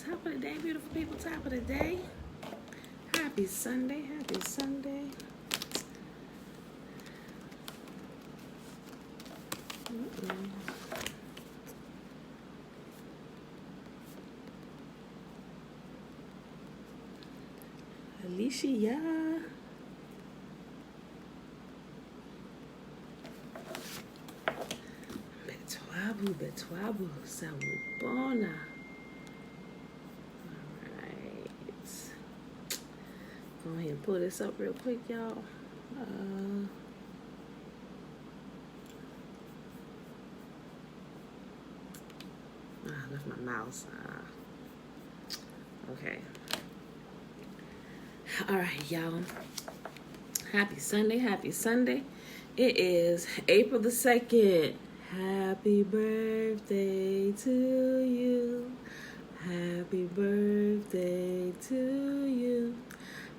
Top of the day, beautiful people. Top of the day. Happy Sunday. Happy Sunday. Alicia. Betwabu, Sawubona. Alright. Go ahead and pull this up real quick, y'all. I left my mouse. Okay. Alright, y'all. Happy Sunday. Happy Sunday. It is April the 2nd. Happy birthday to you. Happy birthday to you.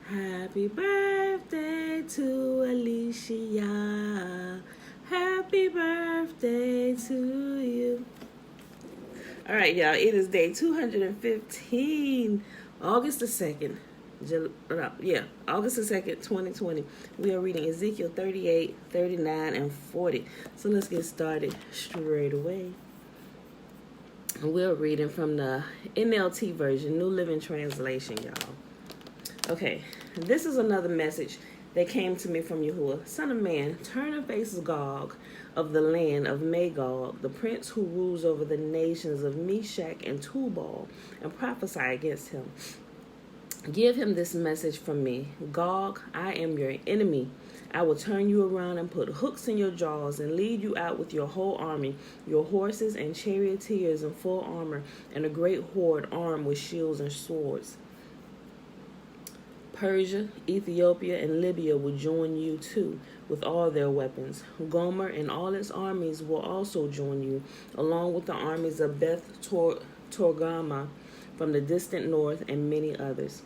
Happy birthday to Alicia. Happy birthday to you. All right, y'all. It is day 215, August the 2nd. August the 2nd, 2020. We are reading Ezekiel 38, 39, and 40. So let's get started straight away. We're reading from the NLT version, New Living Translation, y'all. Okay, this is another message that came to me from Yahuah. Son of man, turn and face Gog of the land of Magog, the prince who rules over the nations of Meshach and Tubal, and prophesy against him. Give him this message from me. Gog, I am your enemy. I will turn you around and put hooks in your jaws and lead you out with your whole army, your horses and charioteers in full armor, and a great horde armed with shields and swords. Persia, Ethiopia, and Libya will join you too with all their weapons. Gomer and all its armies will also join you, along with the armies of Beth Togarmah from the distant north and many others.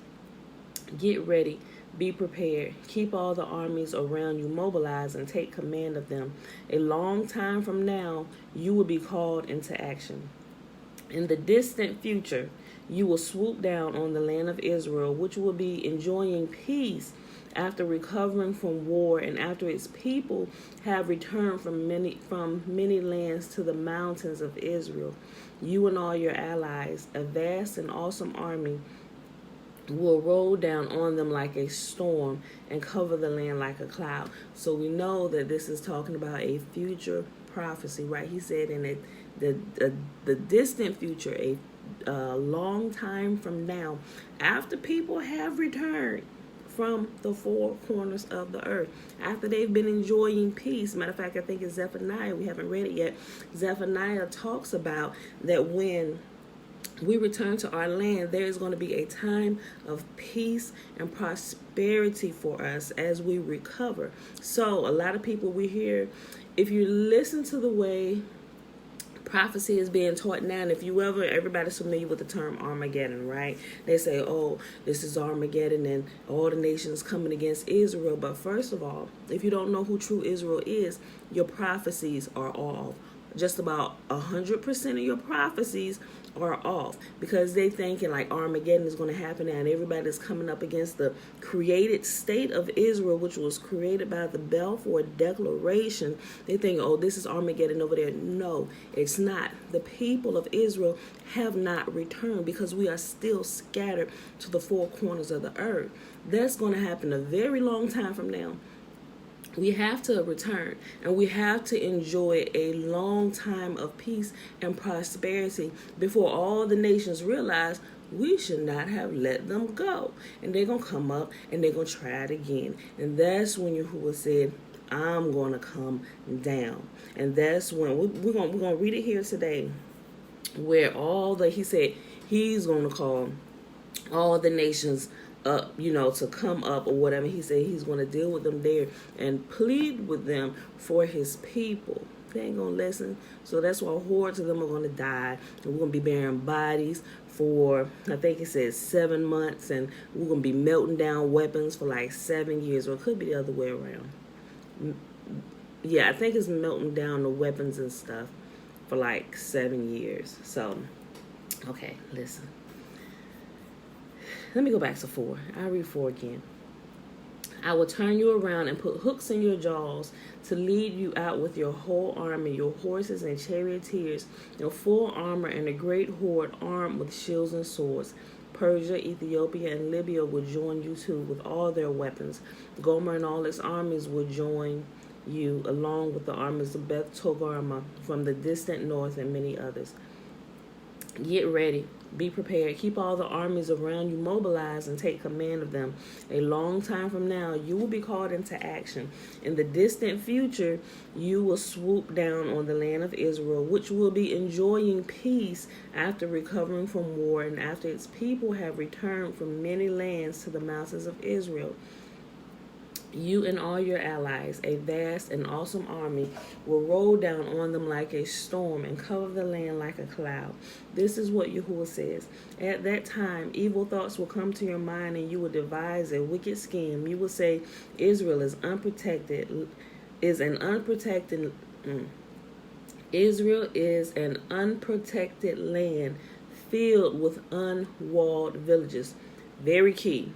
Get ready, be prepared, keep all the armies around you mobilized and take command of them. A long time from now, you will be called into action. In the distant future, you will swoop down on the land of Israel, which will be enjoying peace after recovering from war and after its people have returned from many lands to the mountains of Israel. You and all your allies, a vast and awesome army, will roll down on them like a storm and cover the land like a cloud. So we know that this is talking about a future prophecy, right? He said in the distant future, a long time from now, after people have returned from the four corners of the earth, after they've been enjoying peace. Matter of fact, I think it's Zephaniah. We haven't read it yet. Zephaniah talks about that when we return to our land, there is going to be a time of peace and prosperity for us as we recover. So a lot of people we hear, if you listen to the way prophecy is being taught now, and if you everybody's familiar with the term Armageddon, right? They say, oh, this is Armageddon and all the nations coming against Israel. But first of all, if you don't know who true Israel is, your prophecies are off. Just about 100% of your prophecies are off, because they thinking like Armageddon is going to happen now, and everybody's coming up against the created state of Israel, which was created by the Balfour Declaration. They think, oh, this is Armageddon over there. No, it's not. The people of Israel have not returned because we are still scattered to the four corners of the earth. That's going to happen a very long time from now. We have to return, and we have to enjoy a long time of peace and prosperity before all the nations realize we should not have let them go. And they're going to come up and they're going to try it again. And that's when Yahuah said, I'm going to come down. And that's when we're going to read it here today, where he said he's going to call all the nations up, to come up or whatever. He said he's going to deal with them there and plead with them for his people. They ain't going to listen. So that's why hordes of them are going to die. And we're going to be bearing bodies for, I think it says 7 months. And we're going to be melting down weapons for like 7 years. Or it could be the other way around. Yeah, I think it's melting down the weapons and stuff for like 7 years. So, okay, listen. Let me go back to 4. I'll read 4 again. I will turn you around and put hooks in your jaws to lead you out with your whole army, your horses and charioteers, in full armor, and a great horde armed with shields and swords. Persia, Ethiopia, and Libya will join you too with all their weapons. Gomer and all its armies will join you, along with the armies of Beth Togarmah from the distant north and many others. Get ready. Be prepared. Keep all the armies around you mobilized and take command of them. A long time from now, you will be called into action. In the distant future, you will swoop down on the land of Israel, which will be enjoying peace after recovering from war and after its people have returned from many lands to the mountains of Israel. You and all your allies, a vast and awesome army, will roll down on them like a storm and cover the land like a cloud. This is what Yahuah says. At that time, evil thoughts will come to your mind and you will devise a wicked scheme. You will say, Israel is an unprotected land filled with unwalled villages. Very key.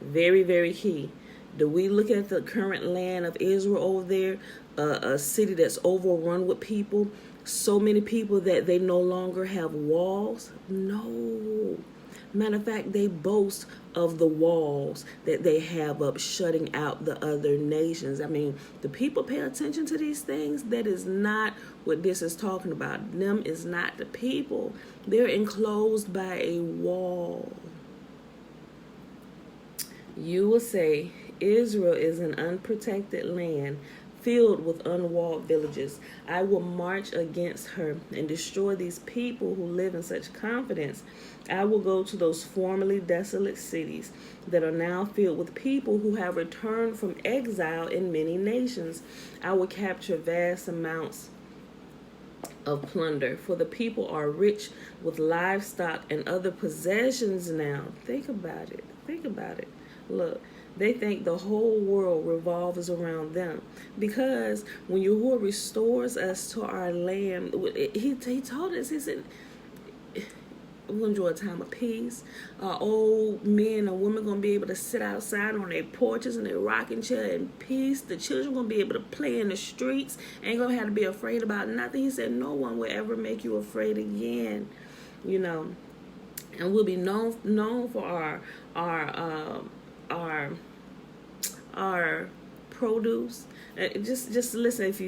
Very, very key. Do we look at the current land of Israel over there, a city that's overrun with people, so many people that they no longer have walls? No. Matter of fact, they boast of the walls that they have up, shutting out the other nations. I mean, the people pay attention to these things. That is not what this is talking about. Them is not the people. They're enclosed by a wall. You will say, Israel is an unprotected land filled with unwalled villages. I will march against her and destroy these people who live in such confidence. I will go to those formerly desolate cities that are now filled with people who have returned from exile in many nations. I will capture vast amounts of plunder, for the people are rich with livestock and other possessions now. Think about it. Think about it. Look, they think the whole world revolves around them, because when Yahuah restores us to our land, he told us, he said, we're going to enjoy a time of peace. Old men and women going to be able to sit outside on their porches and their rocking chair in peace. The children going to be able to play in the streets. Ain't going to have to be afraid about nothing. He said no one will ever make you afraid again. You know, and we'll be known for our produce. Just listen. If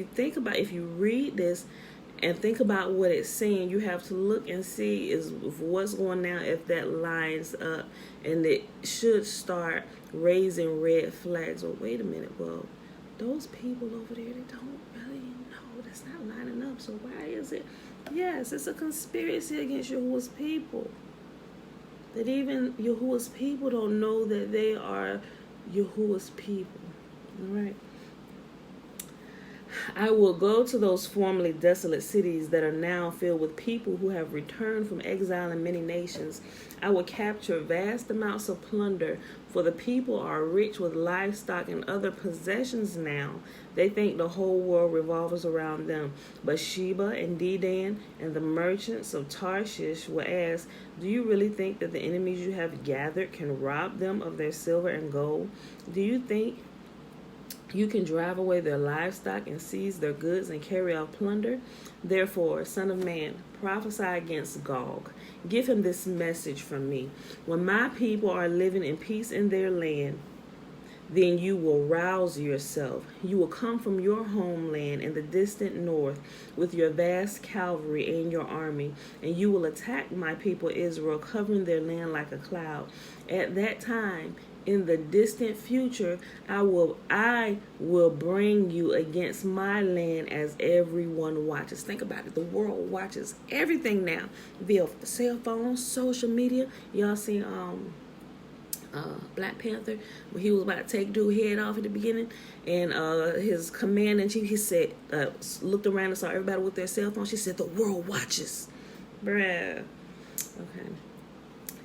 you read this and think about what it's saying, you have to look and see is what's going down, if that lines up, and it should start raising red flags. Well, wait a minute. Well, those people over there, they don't really know. That's not lining up. So why is it? Yes, it's a conspiracy against Yahuah's people. That even Yahuah's people don't know that they are Yahuah's people. All right. I will go to those formerly desolate cities that are now filled with people who have returned from exile in many nations. I will capture vast amounts of plunder, for the people are rich with livestock and other possessions now. They think the whole world revolves around them. But Sheba and Dedan and the merchants of Tarshish will ask, do you really think that the enemies you have gathered can rob them of their silver and gold? Do you think you can drive away their livestock and seize their goods and carry off plunder? Therefore, Son of man, prophesy against Gog. Give him this message from me. When my people are living in peace in their land, then you will rouse yourself. You will come from your homeland in the distant north with your vast cavalry and your army, and you will attack my people Israel, covering their land like a cloud. At that time, in the distant future, I will bring you against my land as everyone watches. Think about it. The world watches everything now via cell phones, social media. Y'all seen Black Panther, when he was about to take dude's head off at the beginning, and his commander-in-chief, he said, looked around and saw everybody with their cell phones. She said, the world watches. Bruh. Okay.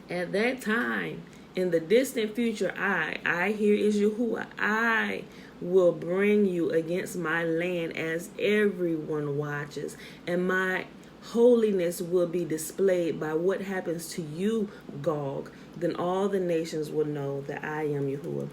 At that time, in the distant future, I here is Yahuah, I will bring you against my land as everyone watches, and my holiness will be displayed by what happens to you, Gog. Then all the nations will know that I am Yahuah.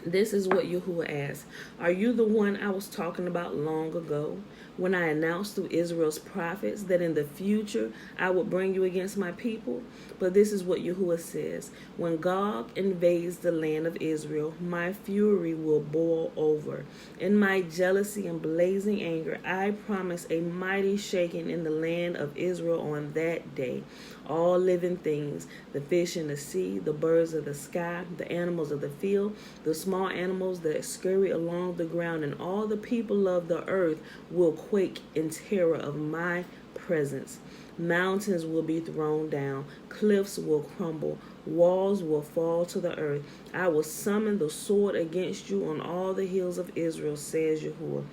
This is what Yahuah asks. Are you the one I was talking about long ago, when I announced through Israel's prophets that in the future I would bring you against my people? But this is what Yahuah says. When Gog invades the land of Israel, my fury will boil over. In my jealousy and blazing anger, I promise a mighty shaking in the land of Israel on that day. All living things, the fish in the sea, the birds of the sky, the animals of the field, the small animals that scurry along the ground, and all the people of the earth will quake in terror of my presence. Mountains will be thrown down, cliffs will crumble, walls will fall to the earth. I will summon the sword against you on all the hills of Israel, says Yahuah.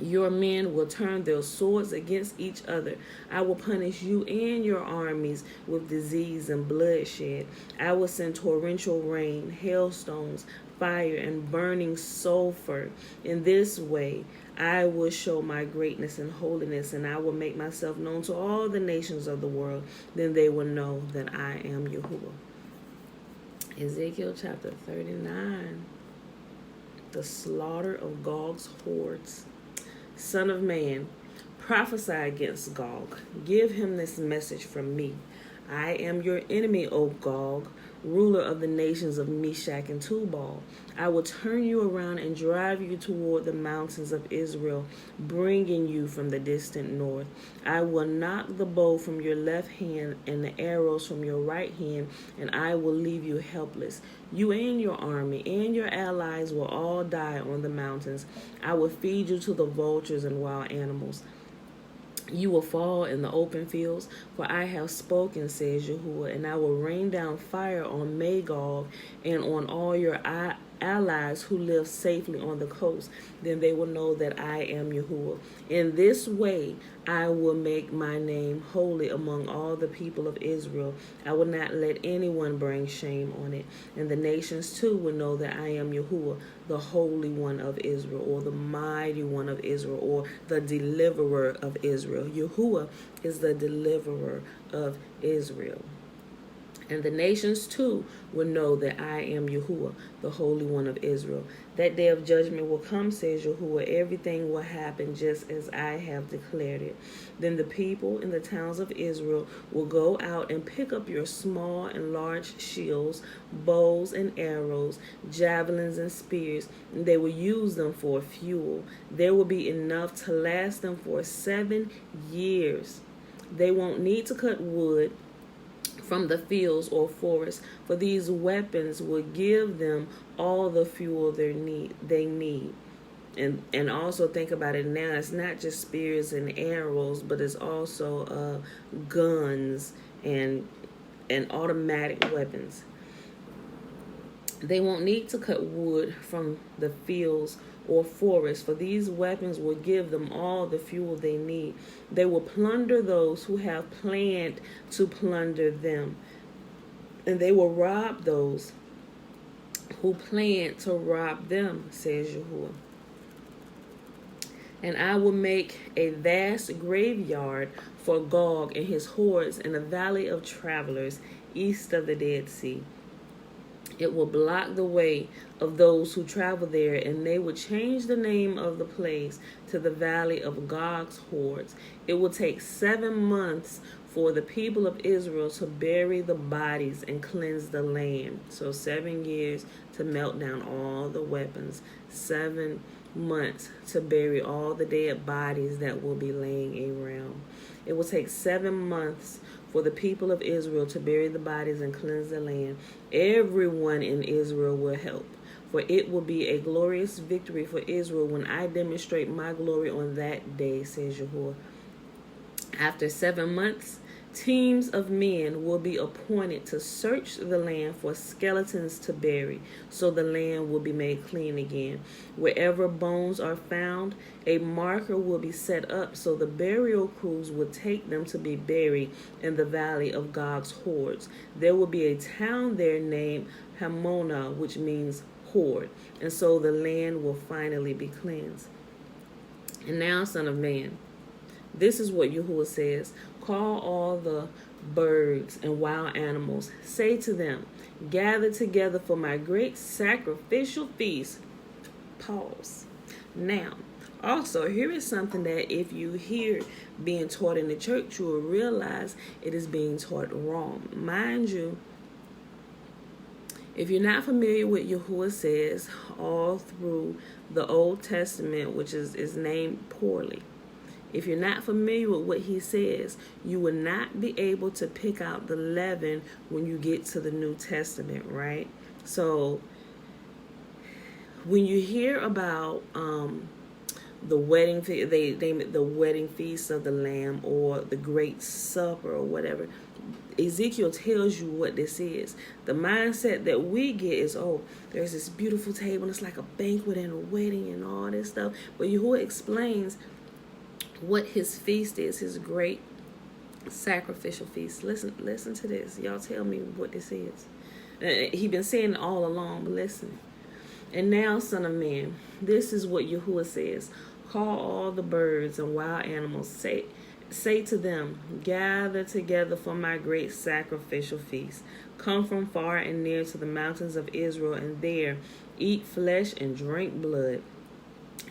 Your men will turn their swords against each other. I will punish you and your armies with disease and bloodshed. I will send torrential rain, hailstones, fire, and burning sulfur. In this way, I will show my greatness and holiness, and I will make myself known to all the nations of the world. Then they will know that I am Yahuah. Ezekiel Chapter 39. The slaughter of Gog's hordes. Son of man, prophesy against Gog. Give him this message from me. I am your enemy, O Gog, ruler of the nations of Meshach and Tubal. I will turn you around and drive you toward the mountains of Israel, bringing you from the distant north. I will knock the bow from your left hand and the arrows from your right hand, and I will leave you helpless. You and your army and your allies will all die on the mountains. I will feed you to the vultures and wild animals. You will fall in the open fields, for I have spoken, says Yahuah, and I will rain down fire on Magog and on all your allies who live safely on the coast. Then they will know that I am Yahuah. In this way, I will make my name holy among all the people of Israel. I will not let anyone bring shame on it. And the nations too will know that I am Yahuah, the Holy One of Israel, or the Mighty One of Israel, or the Deliverer of Israel. Yahuah is the Deliverer of Israel. And the nations too will know that I am Yahuah, the Holy One of Israel. That day of judgment will come, says Yahuah. Everything will happen just as I have declared it. Then the people in the towns of Israel will go out and pick up your small and large shields, bows and arrows, javelins and spears, and they will use them for fuel. There will be enough to last them for 7 years. They won't need to cut wood from the fields or forests, for these weapons will give them all the fuel they need. And also think about it now, it's not just spears and arrows, but it's also guns and automatic weapons. They won't need to cut wood from the fields or forests, for these weapons will give them all the fuel they need. They will plunder those who have planned to plunder them, and they will rob those who plan to rob them, says Yahuah. And I will make a vast graveyard for Gog and his hordes in the valley of travelers east of the Dead Sea. It will block the way of those who travel there, and they will change the name of the place to the Valley of Gog's Hordes. It will take 7 months for the people of Israel to bury the bodies and cleanse the land. So 7 years to melt down all the weapons. 7 months to bury all the dead bodies that will be laying around. It will take 7 months for the people of Israel to bury the bodies and cleanse the land. Everyone in Israel will help, for it will be a glorious victory for Israel when I demonstrate my glory on that day, says Yahuah. After 7 months, teams of men will be appointed to search the land for skeletons to bury, so the land will be made clean again. Wherever bones are found, a marker will be set up, so the burial crews will take them to be buried in the valley of Gog's hordes. There will be a town there named Hamona, which means horde, and so the land will finally be cleansed. And now, son of man, this is what Yahuah says. Call all the birds, and wild animals. Say to them, gather together for my great sacrificial feast. Pause. Now, also, here is something that if you hear being taught in the church, you will realize it is being taught wrong. Mind you, if you're not familiar with Yahuah says all through the Old Testament, which is named poorly, if you're not familiar with what he says, you will not be able to pick out the leaven when you get to the New Testament, right? So when you hear about the wedding, they name it the wedding feast of the Lamb or the Great Supper or whatever, Ezekiel tells you what this is. The mindset that we get is, oh, there's this beautiful table and it's like a banquet and a wedding and all this stuff. But Yahuah explains what his feast is, his great sacrificial feast. Listen to this. Y'all tell me what this is. He been saying it all along, but listen. And now, son of man, this is what Yahuah says. Call all the birds and wild animals. Say to them, gather together for my great sacrificial feast. Come from far and near to the mountains of Israel, and there eat flesh and drink blood.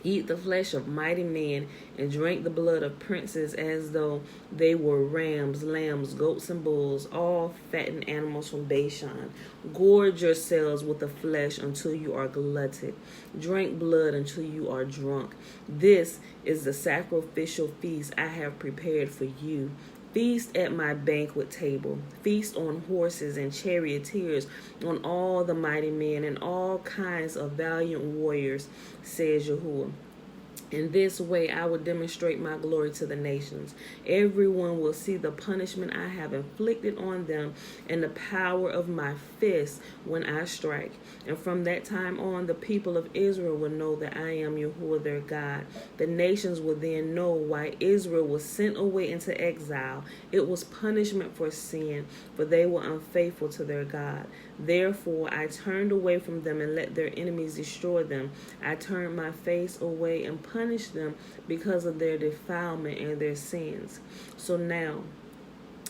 Eat the flesh of mighty men and drink the blood of princes as though they were rams, lambs, goats, and bulls, all fattened animals from Bashan. Gorge yourselves with the flesh until you are glutted. Drink blood until you are drunk. This is the sacrificial feast I have prepared for you. Feast at my banquet table. Feast on horses and charioteers, on all the mighty men and all kinds of valiant warriors, says Yahuah. In this way I will demonstrate my glory to the nations. Everyone will see the punishment I have inflicted on them and the power of my fist when I strike. And from that time on, the people of Israel will know that I am Yahuah their God. The nations will then know why Israel was sent away into exile. It was punishment for sin, for they were unfaithful to their God. Therefore I turned away from them and let their enemies destroy them. I turned my face away and punished them because of their defilement and their sins. So now,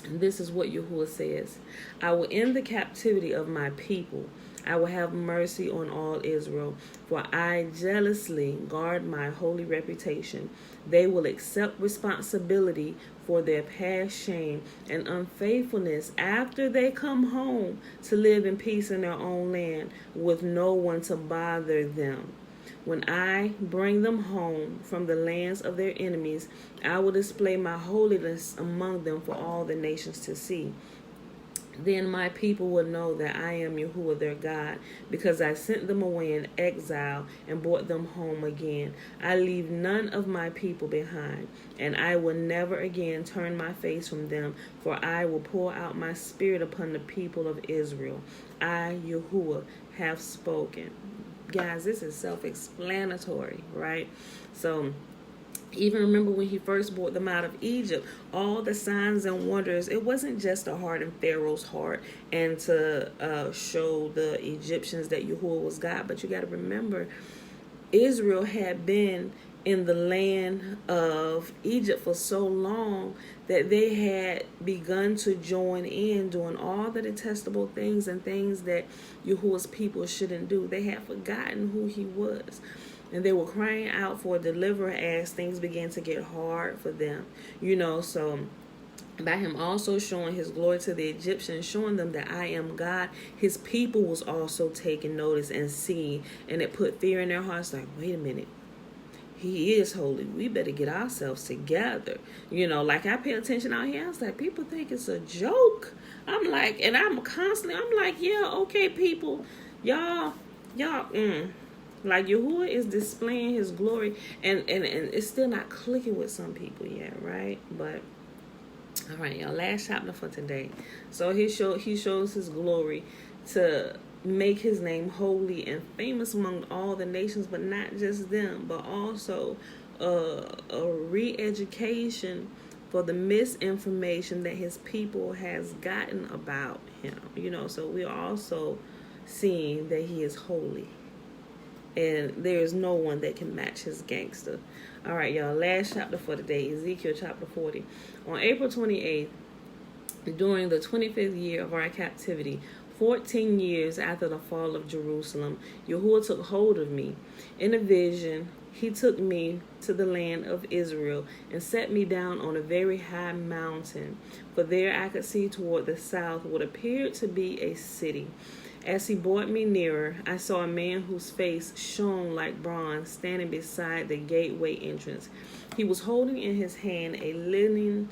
this is what Yahuah says. I will end the captivity of my people. I will have mercy on all Israel, for I jealously guard my holy reputation. They will accept responsibility for their past shame and unfaithfulness after they come home to live in peace in their own land with no one to bother them. When I bring them home from the lands of their enemies, I will display my holiness among them for all the nations to see. Then my people will know that I am Yahuah their God, because I sent them away in exile and brought them home again. I leave none of my people behind, and I will never again turn my face from them, for I will pour out my spirit upon the people of Israel. I, Yahuah, have spoken. Guys, this is self-explanatory, right? So, even remember when he first brought them out of Egypt, all the signs and wonders, it wasn't just to harden Pharaoh's heart and to show the Egyptians that Yahuah was God. But you got to remember, Israel had been in the land of Egypt for so long that they had begun to join in doing all the detestable things and things that Yahuah's people shouldn't do. They had forgotten who he was. And they were crying out for a deliverer as things began to get hard for them. So by him also showing his glory to the Egyptians, showing them that I am God, his people was also taking notice and seeing. And it put fear in their hearts, like, wait a minute. He is holy. We better get ourselves together. Like I pay attention out here. I was like, people think it's a joke. I'm like, yeah, okay, people. Y'all. Like Yahuah is displaying his glory, and it's still not clicking with some people yet, right? But all right, y'all, last chapter for today. So he shows his glory to make his name holy and famous among all the nations, but not just them, but also a re-education for the misinformation that his people has gotten about him. So we're also seeing that he is holy. And there is no one that can match his gangster. All right, y'all. Last chapter for today, Ezekiel chapter 40. On April 28th, During the 25th year of our captivity, 14 years after the fall of Jerusalem, Yahuah took hold of me. In a vision, he took me to the land of Israel and set me down on a very high mountain. For there I could see toward the south what appeared to be a city. As he brought me nearer, I saw a man whose face shone like bronze standing beside the gateway entrance. He was holding in his hand a linen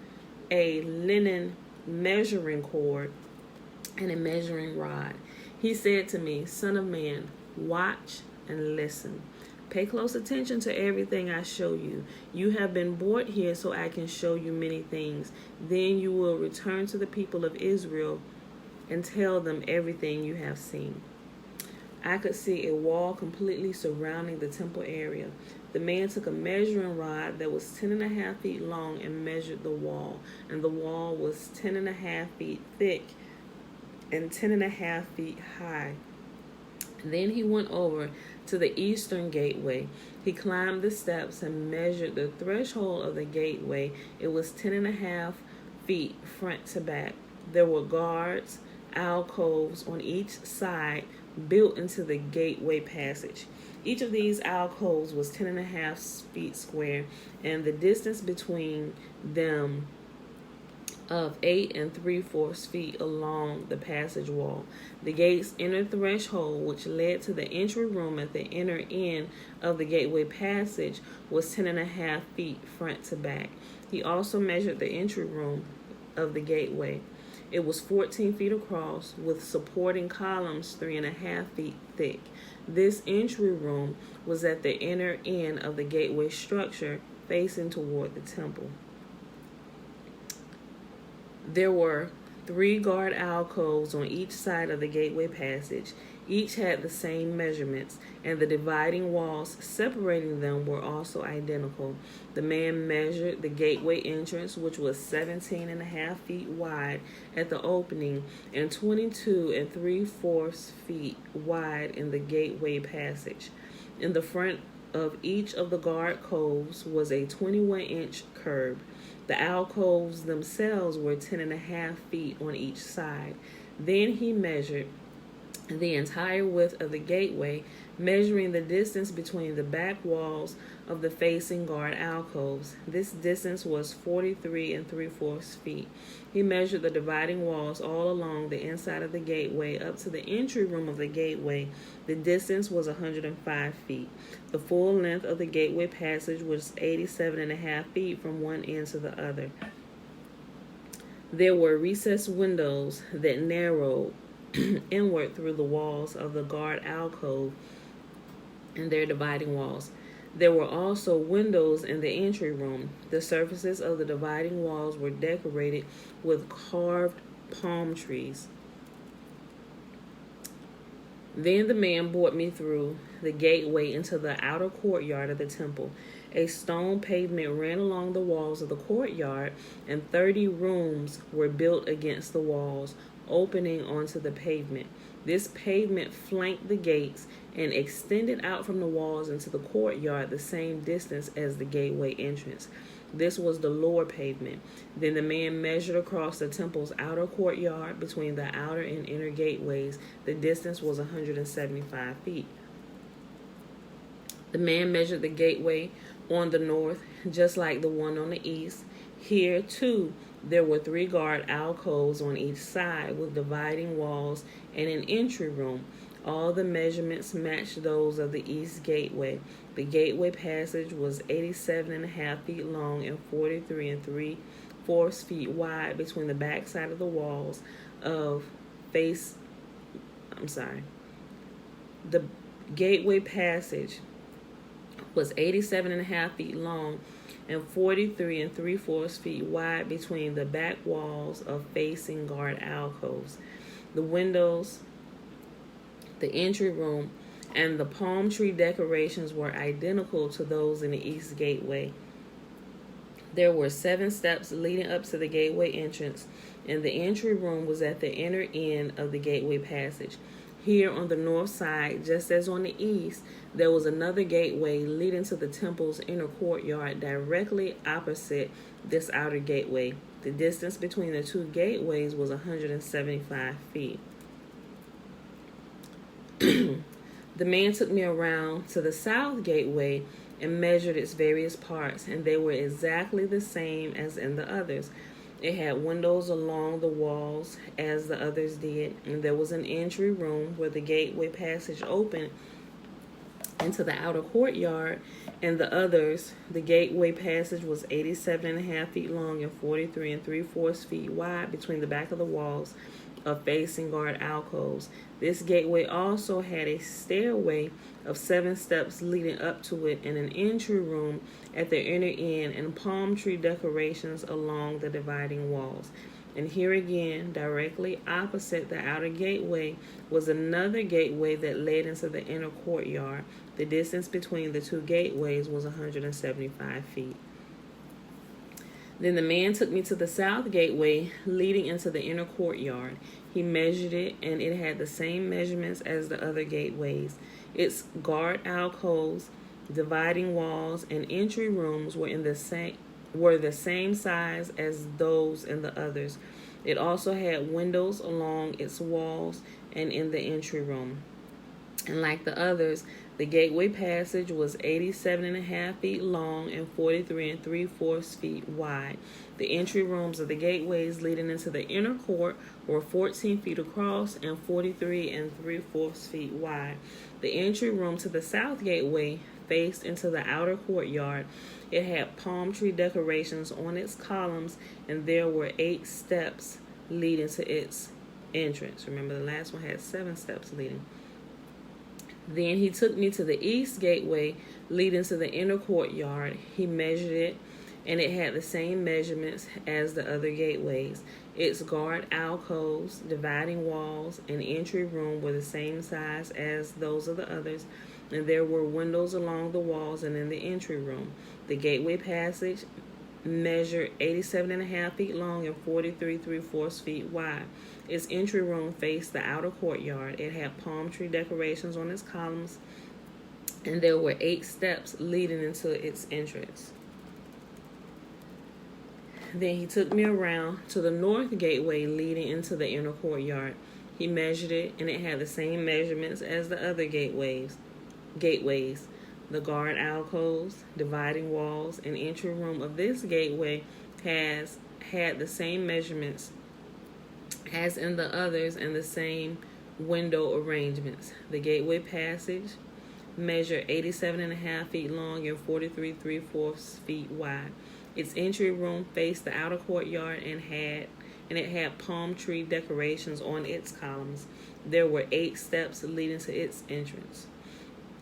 measuring cord and a measuring rod. He said to me, "Son of man, watch and listen. Pay close attention to everything I show you. You have been brought here so I can show you many things. Then you will return to the people of Israel and tell them everything you have seen." I could see a wall completely surrounding the temple area. The man took a measuring rod that was 10.5 feet long and measured the wall. And the wall was 10.5 feet thick and 10.5 feet high. Then he went over to the eastern gateway. He climbed the steps and measured the threshold of the gateway. It was 10.5 feet front to back. There were guards, alcoves on each side built into the gateway passage. Each of these alcoves was 10.5 feet square, and the distance between them of 8 3/4 feet along the passage wall. The gate's inner threshold, which led to the entry room at the inner end of the gateway passage, was 10.5 feet front to back. He also measured the entry room of the gateway. It was 14 feet across, with supporting columns 3.5 feet thick. This entry room was at the inner end of the gateway structure, facing toward the temple. There were 3 guard alcoves on each side of the gateway passage. Each had the same measurements, and the dividing walls separating them were also identical. The man measured the gateway entrance, which was 17.5 feet wide at the opening and 22 3/4 feet wide in the gateway passage. In the front of each of the guard coves was a 21-inch curb. The alcoves themselves were 10.5 feet on each side. Then he measured the entire width of the gateway, measuring the distance between the back walls of the facing guard alcoves. This distance was 43 3/4 feet. He measured the dividing walls all along the inside of the gateway up to the entry room of the gateway. The distance was 105 feet. The full length of the gateway passage was 87.5 feet from one end to the other. There were recessed windows that narrowed inward through the walls of the guard alcove and their dividing walls. There were also windows in the entry room. The surfaces of the dividing walls were decorated with carved palm trees. Then the man brought me through the gateway into the outer courtyard of the temple. A stone pavement ran along the walls of the courtyard, and 30 rooms were built against the walls, opening onto the pavement. This pavement flanked the gates and extended out from the walls into the courtyard the same distance as the gateway entrance. This was the lower pavement. Then the man measured across the temple's outer courtyard between the outer and inner gateways. The distance was 175 feet. The man measured the gateway on the north, just like the one on the east. Here, too, there were 3 guard alcoves on each side with dividing walls and an entry room. All the measurements matched those of the east gateway. The gateway passage was 87.5 feet long and 43 3/4 feet wide between the backside of the walls of The gateway passage was 87.5 feet long and 43 3/4 feet wide between the back walls of facing guard alcoves. The windows, the entry room, and the palm tree decorations were identical to those in the east gateway. There were 7 steps leading up to the gateway entrance, and the entry room was at the inner end of the gateway passage. Here on the north side, just as on the east, there was another gateway leading to the temple's inner courtyard directly opposite this outer gateway. The distance between the two gateways was 175 feet. The man took me around to the south gateway and measured its various parts, and they were exactly the same as in the others. It had windows along the walls as the others did, and there was an entry room where the gateway passage opened into the outer courtyard. And the others, the gateway passage was 87.5 feet long and 43 3/4 feet wide between the back of the walls of facing guard alcoves. This gateway also had a stairway of 7 steps leading up to it, and an entry room at the inner end, and palm tree decorations along the dividing walls. And here again, directly opposite the outer gateway, was another gateway that led into the inner courtyard. The distance between the two gateways was 175 feet. Then the man took me to the south gateway leading into the inner courtyard. He measured it, and it had the same measurements as the other gateways. Its guard alcoves, dividing walls, and entry rooms were the same size as those in the others. It also had windows along its walls and in the entry room. And like the others, the gateway passage was 87.5 feet long and 43 3/4 feet wide. The entry rooms of the gateways leading into the inner court were 14 feet across and 43 3/4 feet wide. The entry room to the south gateway faced into the outer courtyard. It had palm tree decorations on its columns, and there were 8 steps leading to its entrance. Remember, the last one had 7 steps leading. Then he took me to the east gateway leading to the inner courtyard. He measured it, and it had the same measurements as the other gateways. Its guard alcoves, dividing walls, and entry room were the same size as those of the others, and there were windows along the walls and in the entry room. The gateway passage measured 87.5 feet long and 43 3/4 feet wide. Its entry room faced the outer courtyard. It had palm tree decorations on its columns, and there were 8 steps leading into its entrance. Then he took me around to the north gateway leading into the inner courtyard. He measured it, and it had the same measurements as the other gateways. The guard alcoves, dividing walls, and entry room of this gateway had the same measurements as in the others, and the same window arrangements. The gateway passage measured 87.5 feet long and 43 3/4 feet wide. Its entry room faced the outer courtyard, and it had palm tree decorations on its columns. There were 8 steps leading to its entrance.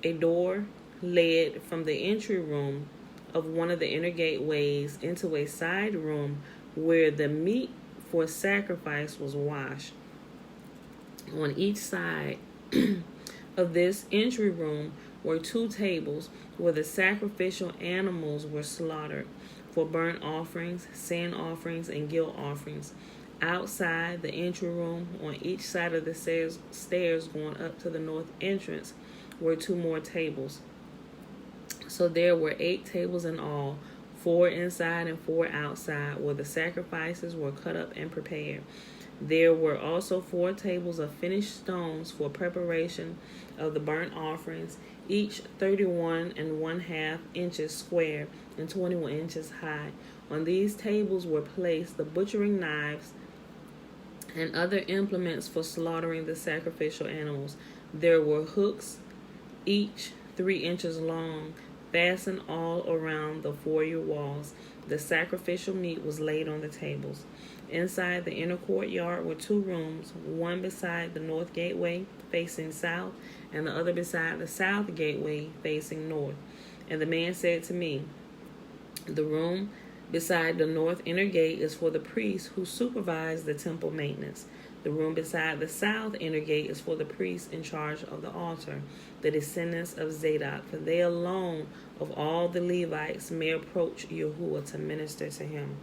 A door led from the entry room of one of the inner gateways into a side room where the meat for sacrifice was washed. On each side of this entry room were 2 tables where the sacrificial animals were slaughtered for burnt offerings, sin offerings, and guilt offerings. Outside the entry room, on each side of the stairs going up to the north entrance, were 2 more tables. So there were 8 tables in all, 4 inside and 4 outside, where the sacrifices were cut up and prepared. There were also 4 tables of finished stones for preparation of the burnt offerings, each 31 1/2 inches square and 21 inches high. On these tables were placed the butchering knives and other implements for slaughtering the sacrificial animals. There were hooks, each 3 inches long, fastened all around the foyer walls. The sacrificial meat was laid on the tables. Inside the inner courtyard were 2 rooms, one beside the north gateway facing south, and the other beside the south gateway facing north. And the man said to me, "The room beside the north inner gate is for the priests who supervise the temple maintenance. The room beside the south inner gate is for the priests in charge of the altar, the descendants of Zadok, for they alone of all the Levites may approach Yahuah to minister to him."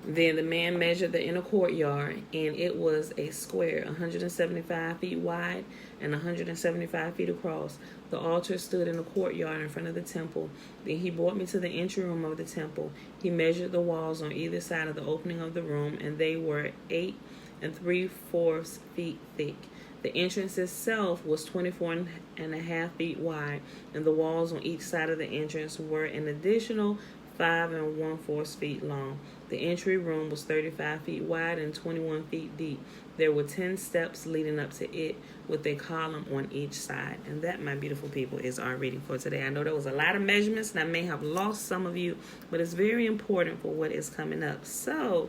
Then the man measured the inner courtyard, and it was a square, 175 feet wide and 175 feet across. The altar stood in the courtyard in front of the temple. Then he brought me to the entry room of the temple. He measured the walls on either side of the opening of the room, and they were 8 3/4 feet thick. The entrance itself was 24.5 feet wide, and the walls on each side of the entrance were an additional 5 1/4 feet long. The entry room was 35 feet wide and 21 feet deep. There were 10 steps leading up to it with a column on each side. And that, my beautiful people, is our reading for today. I know there was a lot of measurements, and I may have lost some of you, but it's very important for what is coming up. So,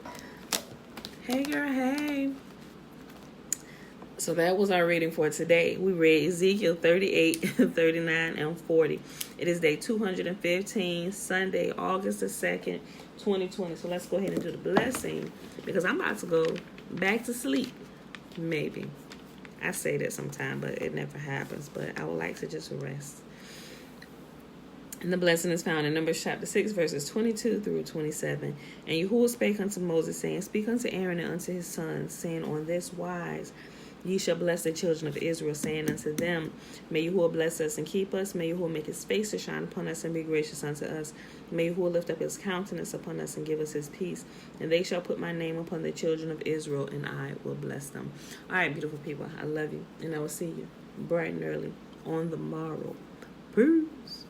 hey girl, hey. So that was our reading for today. We read Ezekiel 38, 39, and 40. It is day 215, Sunday, August the 2nd, 2020. So let's go ahead and do the blessing, because I'm about to go back to sleep. Maybe. I say that sometime, but it never happens. But I would like to just rest. And the blessing is found in Numbers chapter 6, verses 22 through 27. And Yahuah spake unto Moses, saying, Speak unto Aaron and unto his sons, saying, On this wise ye shall bless the children of Israel, saying unto them, May Yahuah bless us and keep us. May Yahuah make his face to shine upon us and be gracious unto us. May Yahuah lift up his countenance upon us and give us his peace. And they shall put my name upon the children of Israel, and I will bless them. All right, beautiful people, I love you, and I will see you bright and early on the morrow. Peace.